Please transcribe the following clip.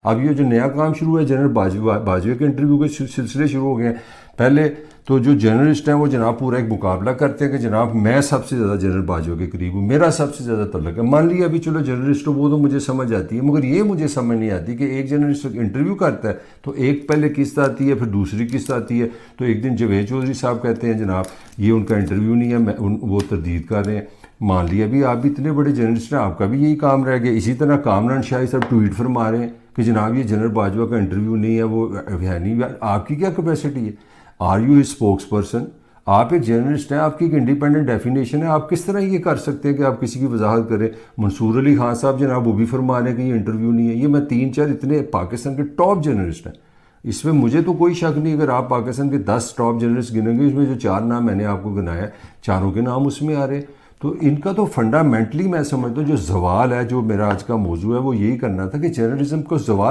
अब ये जो नया काम शुरू है, जनरल बाजवा के इंटरव्यू के सिलसिले शुरू हो गए हैं। पहले तो जो जर्नलिस्ट हैं वो जनाब पूरा एक मुकाबला करते हैं कि जनाब मैं सबसे ज़्यादा जनरल बाजवा के करीब हूँ, मेरा सबसे ज़्यादा तल्लुक है। मान लिया अभी चलो जर्नलिस्ट वो तो मुझे समझ आती है, मगर ये मुझे समझ नहीं आती कि एक जर्नलिस्ट इंटरव्यू करता है तो एक पहले किस्त आती है, फिर दूसरी किस्त आती है। तो एक दिन जावेद चौधरी साहब कहते हैं जनाब ये उनका इंटरव्यू नहीं है, वो तरदीद कर रहे हैं। मान लिया भी आप भी इतने बड़े जर्नलिस्ट हैं, आपका भी यही काम रह गया। इसी तरह कामरान शाही साहब ट्वीट फरमा रहे हैं कि जनाब ये जनरल बाजवा का इंटरव्यू नहीं है, वो है नहीं। आपकी क्या कैपेसिटी है? Are you a spokesperson? आप एक जर्नलिस्ट हैं, आपकी एक इंडिपेंडेंट डेफिनेशन है। आप किस तरह ये कर सकते हैं कि आप किसी की वजाहत करें? मंसूर अली खान साहब जनाब वो भी फरमा रहे हैं कि ये इंटरव्यू नहीं है। ये मैं 3-4 इतने पाकिस्तान के टॉप जर्नलिस्ट हैं, इसमें मुझे तो कोई शक नहीं। अगर आप पाकिस्तान के 10 टॉप जर्नलिस्ट गिनेंगे, इसमें जो 4 नाम मैंने आपको गिनाया, चारों के नाम उसमें आ रहे हैं। तो इनका तो फंडामेंटली मैं समझता हूँ जो जवाल है, जो मेरा आज का मौजू है, वो यही करना था कि जर्नलिज्म को जवाल